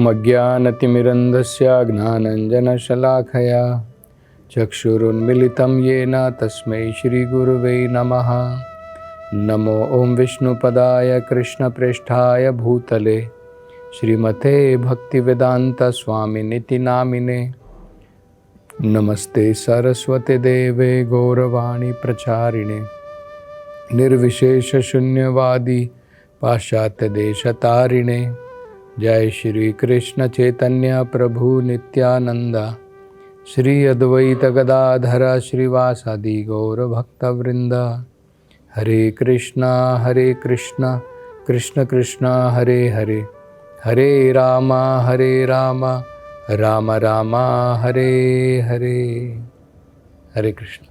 ॐ अज्ञानतिमिरन्धस्य ज्ञानञ्जनशलाखया चक्षुरुन्मिलितं येन तस्मै श्रीगुरुवे नमः। नमो ॐ विष्णुपदाय कृष्णप्रेष्ठाय भूतले श्रीमते भक्तिवेदान्तस्वामिनिति नामिने। नमस्ते सरस्वती देवे गौरवाणी प्रचारिणे निर्विशेषशून्यवादी पाश्चात्यदेशतारिणे। जय श्री कृष्ण चैतन्य प्रभु नित्यानंदा श्री अद्वैत गदाधर श्रीवासादि गौर भक्तवृंदा। हरे कृष्णा कृष्ण कृष्ण हरे हरे, हरे राम राम राम हरे हरे। हरे कृष्ण।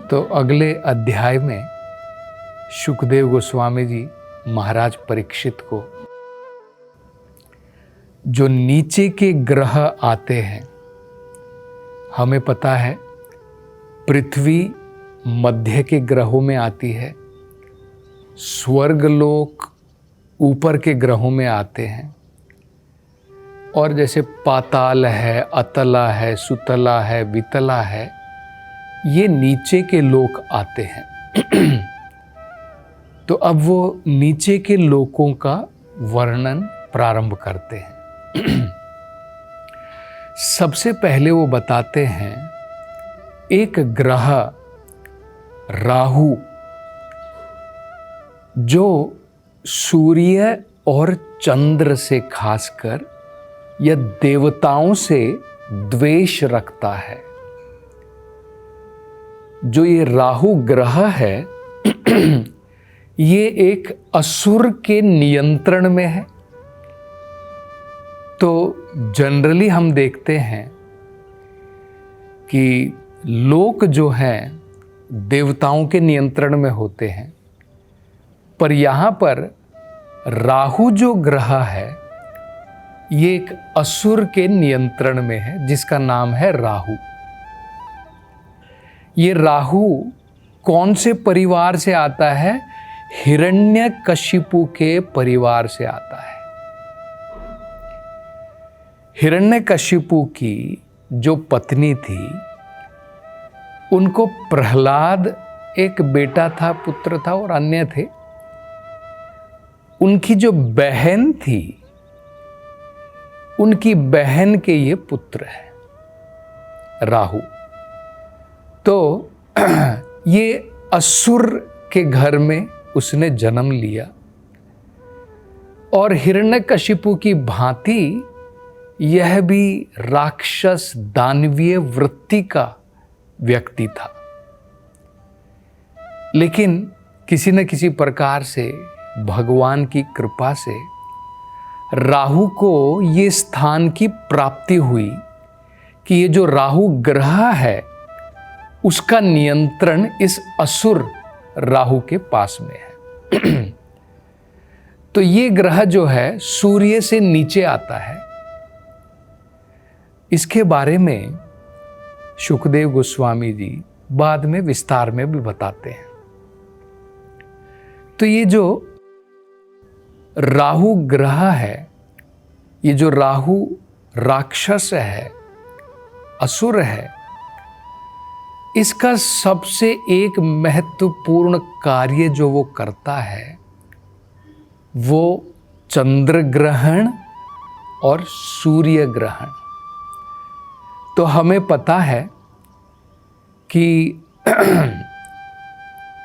तो अगले अध्याय में शुकदेव गोस्वामी जी महाराज परीक्षित को जो नीचे के ग्रह आते हैं, हमें पता है पृथ्वी मध्य के ग्रहों में आती है, स्वर्गलोक ऊपर के ग्रहों में आते हैं, और जैसे पाताल है, अतला है, सुतला है, वितला है, ये नीचे के लोक आते हैं। तो अब वो नीचे के लोकों का वर्णन प्रारंभ करते हैं। सबसे पहले वो बताते हैं एक ग्रह राहु जो सूर्य और चंद्र से खासकर या देवताओं से द्वेष रखता है। जो ये राहु ग्रह है ये एक असुर के नियंत्रण में है। तो जनरली हम देखते हैं कि लोक जो हैं देवताओं के नियंत्रण में होते हैं, पर यहाँ पर राहु जो ग्रह है ये एक असुर के नियंत्रण में है, जिसका नाम है राहु। ये राहु कौन से परिवार से आता है? हिरण्यकशिपु के परिवार से आता है। हिरण्यकशिपु की जो पत्नी थी, उनको प्रहलाद एक बेटा था, पुत्र था, और अन्य थे। उनकी जो बहन थी, उनकी बहन के ये पुत्र है राहु। तो ये असुर के घर में उसने जन्म लिया, और हिरण्यकशिपु की भांति यह भी राक्षस दानवीय वृत्ति का व्यक्ति था। लेकिन किसी न किसी प्रकार से भगवान की कृपा से राहु को ये स्थान की प्राप्ति हुई कि ये जो राहु ग्रह है उसका नियंत्रण इस असुर राहु के पास में है। तो ये ग्रह जो है सूर्य से नीचे आता है। इसके बारे में शुकदेव गोस्वामी जी बाद में विस्तार में भी बताते हैं। तो ये जो राहु ग्रह है, ये जो राहु राक्षस है, असुर है, इसका सबसे एक महत्वपूर्ण कार्य जो वो करता है वो चंद्र ग्रहण और सूर्य ग्रहण। तो हमें पता है कि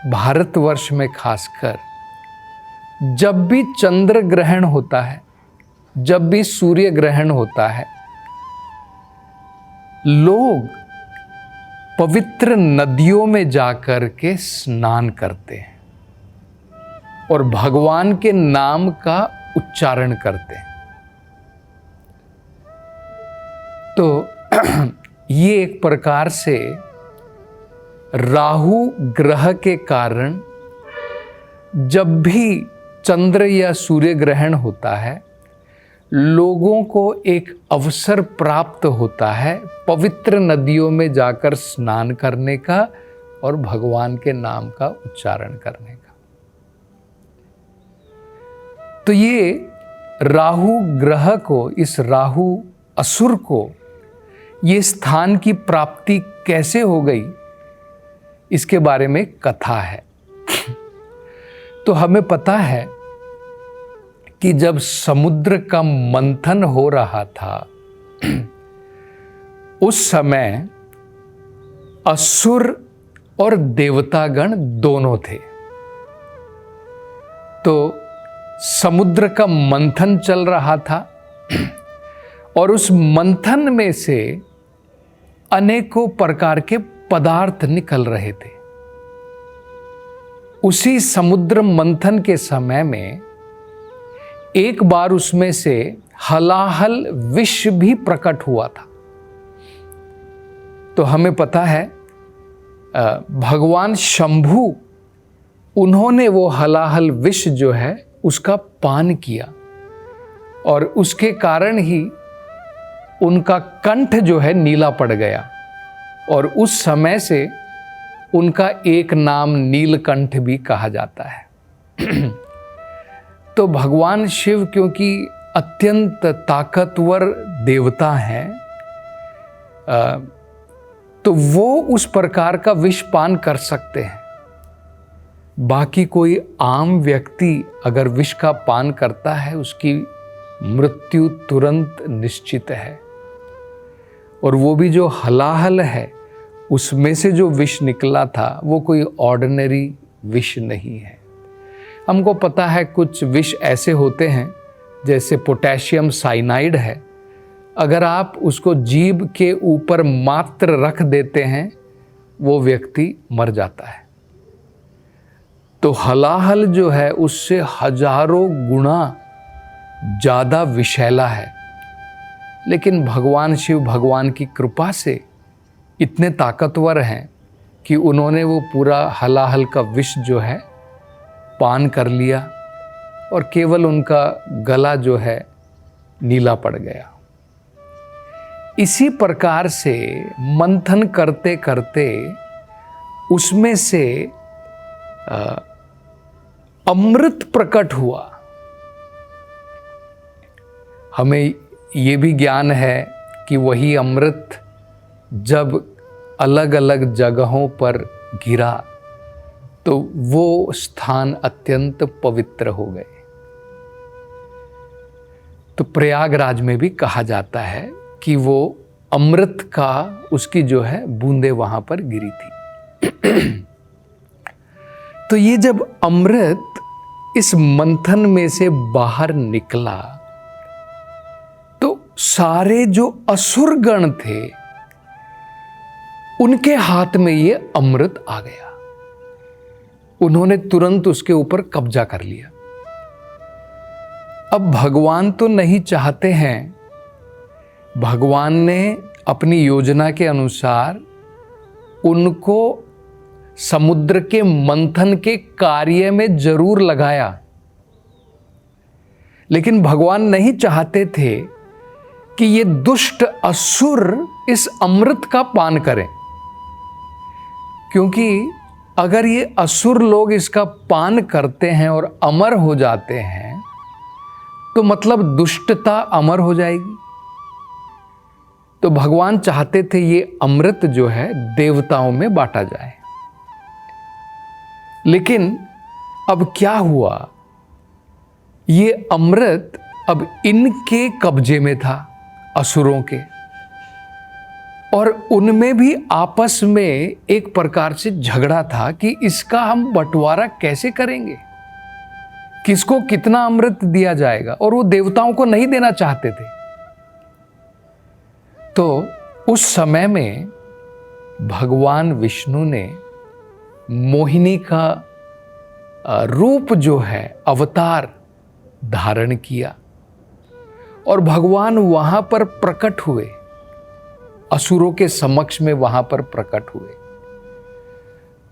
भारतवर्ष में खासकर जब भी चंद्र ग्रहण होता है, जब भी सूर्य ग्रहण होता है, लोग पवित्र नदियों में जाकर के स्नान करते हैं और भगवान के नाम का उच्चारण करते हैं। तो ये एक प्रकार से राहु ग्रह के कारण जब भी चंद्र या सूर्य ग्रहण होता है, लोगों को एक अवसर प्राप्त होता है पवित्र नदियों में जाकर स्नान करने का और भगवान के नाम का उच्चारण करने का। तो ये राहु ग्रह को, इस राहु असुर को ये स्थान की प्राप्ति कैसे हो गई, इसके बारे में कथा है। तो हमें पता है कि जब समुद्र का मंथन हो रहा था उस समय असुर और देवतागण दोनों थे। तो समुद्र का मंथन चल रहा था और उस मंथन में से अनेकों प्रकार के पदार्थ निकल रहे थे। उसी समुद्र मंथन के समय में एक बार उसमें से हलाहल विष भी प्रकट हुआ था। तो हमें पता है भगवान शंभु, उन्होंने वो हलाहल विष जो है उसका पान किया और उसके कारण ही उनका कंठ जो है नीला पड़ गया और उस समय से उनका एक नाम नीलकंठ भी कहा जाता है। तो भगवान शिव क्योंकि अत्यंत ताकतवर देवता हैं, तो वो उस प्रकार का विष पान कर सकते हैं। बाकी कोई आम व्यक्ति अगर विष का पान करता है उसकी मृत्यु तुरंत निश्चित है। और वो भी जो हलाहल है उसमें से जो विष निकला था वो कोई ऑर्डिनरी विष नहीं है। हमको पता है कुछ विष ऐसे होते हैं जैसे पोटेशियम साइनाइड है, अगर आप उसको जीभ के ऊपर मात्र रख देते हैं वो व्यक्ति मर जाता है। तो हलाहल जो है उससे हजारों गुना ज़्यादा विषैला है, लेकिन भगवान शिव भगवान की कृपा से इतने ताकतवर हैं कि उन्होंने वो पूरा हलाहल का विष जो है पान कर लिया और केवल उनका गला जो है नीला पड़ गया। इसी प्रकार से मंथन करते करते उसमें से अमृत प्रकट हुआ। हमें ये भी ज्ञान है कि वही अमृत जब अलग अलग जगहों पर गिरा तो वो स्थान अत्यंत पवित्र हो गए। तो प्रयागराज में भी कहा जाता है कि वो अमृत का उसकी जो है बूंदे वहां पर गिरी थी। तो ये जब अमृत इस मंथन में से बाहर निकला तो सारे जो असुर गण थे उनके हाथ में ये अमृत आ गया। उन्होंने तुरंत उसके ऊपर कब्जा कर लिया। अब भगवान तो नहीं चाहते हैं, भगवान ने अपनी योजना के अनुसार उनको समुद्र के मंथन के कार्य में जरूर लगाया, लेकिन भगवान नहीं चाहते थे कि ये दुष्ट असुर इस अमृत का पान करें, क्योंकि अगर ये असुर लोग इसका पान करते हैं और अमर हो जाते हैं तो मतलब दुष्टता अमर हो जाएगी। तो भगवान चाहते थे ये अमृत जो है देवताओं में बांटा जाए। लेकिन अब क्या हुआ, ये अमृत अब इनके कब्जे में था, असुरों के, और उनमें भी आपस में एक प्रकार से झगड़ा था कि इसका हम बंटवारा कैसे करेंगे, किसको कितना अमृत दिया जाएगा, और वो देवताओं को नहीं देना चाहते थे। तो उस समय में भगवान विष्णु ने मोहिनी का रूप जो है अवतार धारण किया और भगवान वहां पर प्रकट हुए, असुरों के समक्ष में वहां पर प्रकट हुए।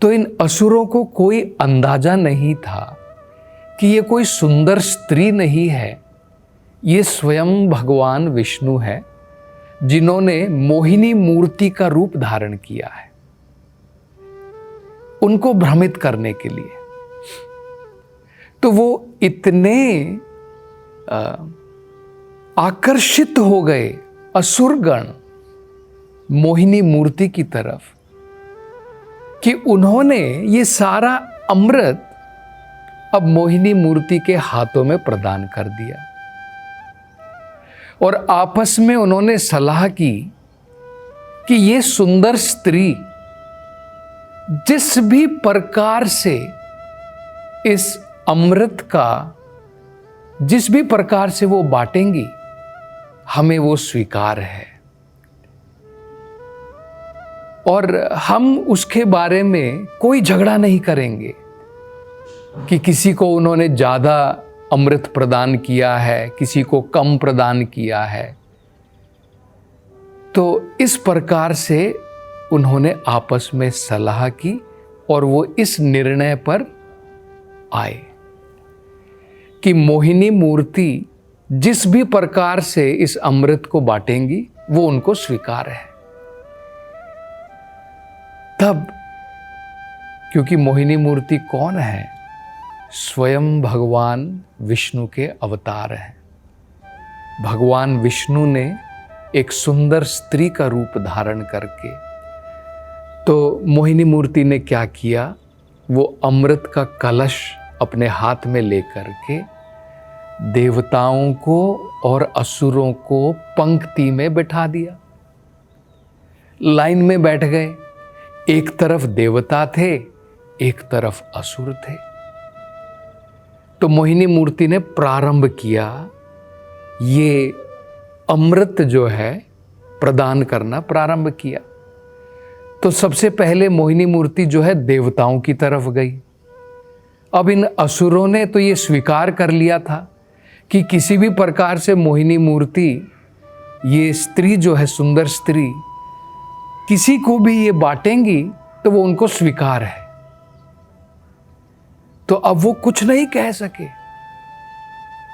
तो इन असुरों को कोई अंदाजा नहीं था कि ये कोई सुंदर स्त्री नहीं है, ये स्वयं भगवान विष्णु है जिन्होंने मोहिनी मूर्ति का रूप धारण किया है उनको भ्रमित करने के लिए। तो वो इतने आकर्षित हो गए असुरगण मोहिनी मूर्ति की तरफ कि उन्होंने ये सारा अमृत अब मोहिनी मूर्ति के हाथों में प्रदान कर दिया और आपस में उन्होंने सलाह की कि ये सुंदर स्त्री जिस भी प्रकार से इस अमृत का जिस भी प्रकार से वो बांटेंगी हमें वो स्वीकार है और हम उसके बारे में कोई झगड़ा नहीं करेंगे कि किसी को उन्होंने ज़्यादा अमृत प्रदान किया है, किसी को कम प्रदान किया है। तो इस प्रकार से उन्होंने आपस में सलाह की और वो इस निर्णय पर आए कि मोहिनी मूर्ति जिस भी प्रकार से इस अमृत को बांटेंगी वो उनको स्वीकार है। तब क्योंकि मोहिनी मूर्ति कौन है? स्वयं भगवान विष्णु के अवतार हैं। भगवान विष्णु ने एक सुंदर स्त्री का रूप धारण करके, तो मोहिनी मूर्ति ने क्या किया, वो अमृत का कलश अपने हाथ में लेकर के देवताओं को और असुरों को पंक्ति में बैठा दिया। लाइन में बैठ गए, एक तरफ देवता थे, एक तरफ असुर थे। तो मोहिनी मूर्ति ने प्रारंभ किया ये अमृत जो है प्रदान करना प्रारंभ किया। तो सबसे पहले मोहिनी मूर्ति जो है देवताओं की तरफ गई। अब इन असुरों ने तो ये स्वीकार कर लिया था कि किसी भी प्रकार से मोहिनी मूर्ति, ये स्त्री जो है सुंदर स्त्री, किसी को भी ये बांटेंगी तो वो उनको स्वीकार है। तो अब वो कुछ नहीं कह सके।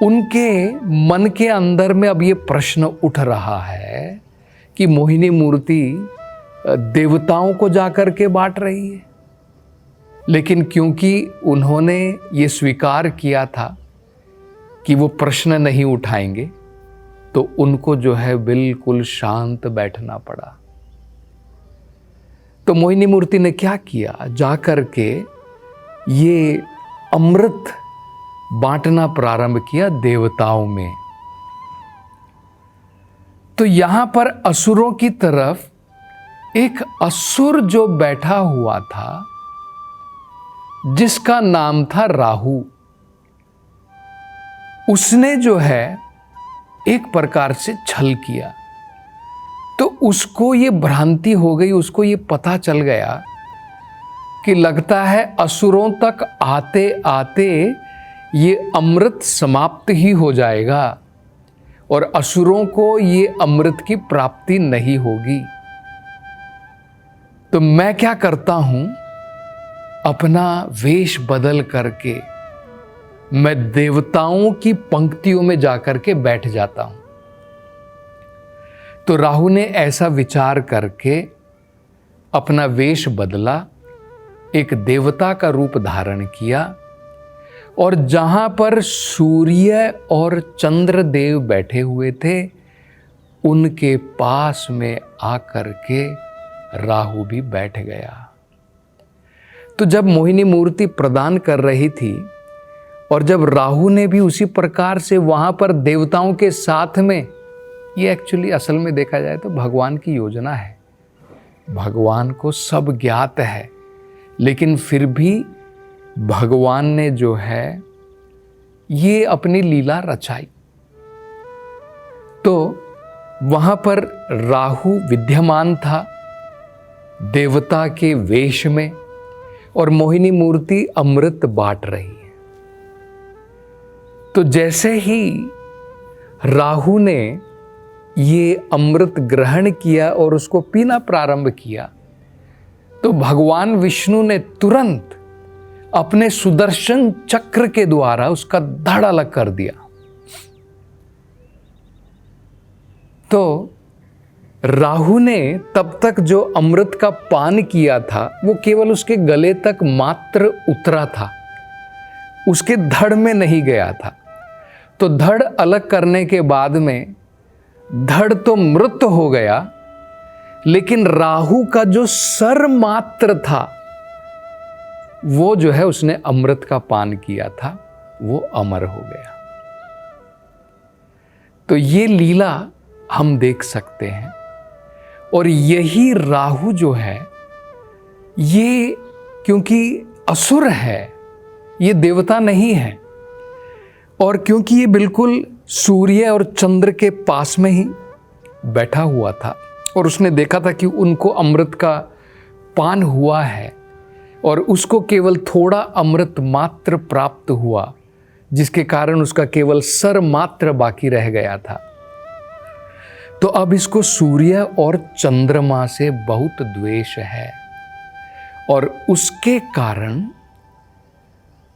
उनके मन के अंदर में अब ये प्रश्न उठ रहा है कि मोहिनी मूर्ति देवताओं को जाकर के बांट रही है, लेकिन क्योंकि उन्होंने ये स्वीकार किया था कि वो प्रश्न नहीं उठाएंगे, तो उनको जो है बिल्कुल शांत बैठना पड़ा। तो मोहिनी मूर्ति ने क्या किया, जाकर के ये अमृत बांटना प्रारंभ किया देवताओं में। तो यहां पर असुरों की तरफ एक असुर जो बैठा हुआ था, जिसका नाम था राहु, उसने जो है एक प्रकार से छल किया। तो उसको ये भ्रांति हो गई, उसको ये पता चल गया कि लगता है असुरों तक आते आते ये अमृत समाप्त ही हो जाएगा और असुरों को ये अमृत की प्राप्ति नहीं होगी। तो मैं क्या करता हूं, अपना वेश बदल करके मैं देवताओं की पंक्तियों में जाकर के बैठ जाता हूं। तो राहु ने ऐसा विचार करके अपना वेश बदला, एक देवता का रूप धारण किया और जहां पर सूर्य और चंद्रदेव बैठे हुए थे उनके पास में आकर के राहु भी बैठ गया। तो जब मोहिनी मूर्ति प्रदान कर रही थी और जब राहु ने भी उसी प्रकार से वहां पर देवताओं के साथ में, ये एक्चुअली असल में देखा जाए तो भगवान की योजना है। भगवान को सब ज्ञात है, लेकिन फिर भी भगवान ने जो है ये अपनी लीला रचाई। तो वहां पर राहु विद्यमान था देवता के वेश में और मोहिनी मूर्ति अमृत बांट रही है। तो जैसे ही राहु ने ये अमृत ग्रहण किया और उसको पीना प्रारंभ किया, तो भगवान विष्णु ने तुरंत अपने सुदर्शन चक्र के द्वारा उसका धड़ अलग कर दिया। तो राहु ने तब तक जो अमृत का पान किया था वो केवल उसके गले तक मात्र उतरा था, उसके धड़ में नहीं गया था। तो धड़ अलग करने के बाद में धड़ तो मृत हो गया, लेकिन राहु का जो सर मात्र था वो जो है उसने अमृत का पान किया था, वो अमर हो गया। तो ये लीला हम देख सकते हैं। और यही राहु जो है ये क्योंकि असुर है, ये देवता नहीं है, और क्योंकि ये बिल्कुल सूर्य और चंद्र के पास में ही बैठा हुआ था और उसने देखा था कि उनको अमृत का पान हुआ है और उसको केवल थोड़ा अमृत मात्र प्राप्त हुआ, जिसके कारण उसका केवल सर मात्र बाकी रह गया था। तो अब इसको सूर्य और चंद्रमा से बहुत द्वेष है और उसके कारण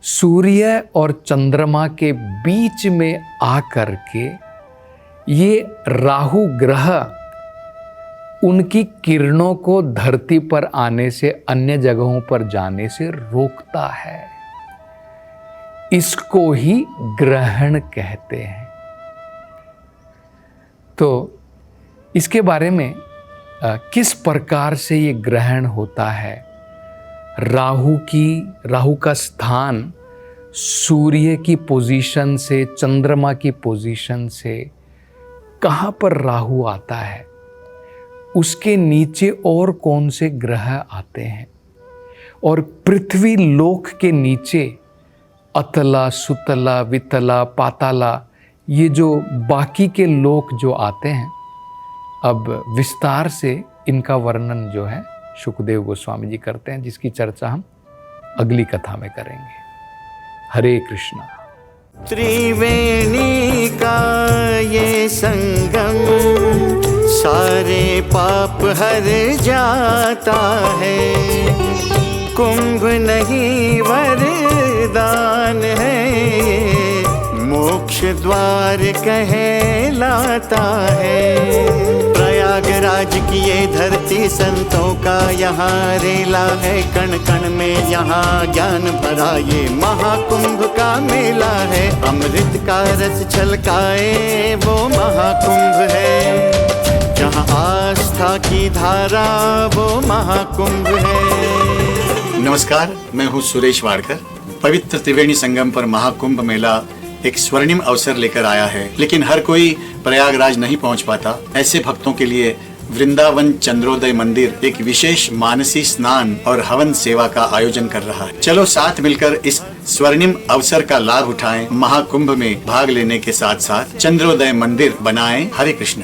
सूर्य और चंद्रमा के बीच में आकर के ये राहु ग्रह उनकी किरणों को धरती पर आने से, अन्य जगहों पर जाने से रोकता है। इसको ही ग्रहण कहते हैं। तो इसके बारे में किस प्रकार से ये ग्रहण होता है, राहु का स्थान सूर्य की पोजीशन से, चंद्रमा की पोजीशन से कहाँ पर राहु आता है, उसके नीचे और कौन से ग्रह आते हैं, और पृथ्वी लोक के नीचे अतला, सुतला, वितला, पाताला, ये जो बाकी के लोक जो आते हैं, अब विस्तार से इनका वर्णन जो है शुकदेव गोस्वामी जी करते हैं, जिसकी चर्चा हम अगली कथा में करेंगे। हरे कृष्णा। त्रिवेणी का ये संगम सारे पाप हर जाता है, कुंभ नहीं वरदान है, मोक्ष द्वार कहलाता है। प्रयागराज की ये धरती संतों का यहाँ रेला है, कण कण में यहाँ ज्ञान भरा ये महाकुंभ का मेला है। अमृत का रस छलकाए वो महाकुंभ है, जहाँ आस्था की धारा वो महाकुंभ है। नमस्कार, मैं हूँ सुरेश वाडकर। पवित्र त्रिवेणी संगम पर महाकुंभ मेला एक स्वर्णिम अवसर लेकर आया है, लेकिन हर कोई प्रयागराज नहीं पहुंच पाता। ऐसे भक्तों के लिए वृंदावन चंद्रोदय मंदिर एक विशेष मानसी स्नान और हवन सेवा का आयोजन कर रहा है। चलो साथ मिलकर इस स्वर्णिम अवसर का लाभ उठाएं, महाकुंभ में भाग लेने के साथ साथ चंद्रोदय मंदिर बनाएं। हरे कृष्ण।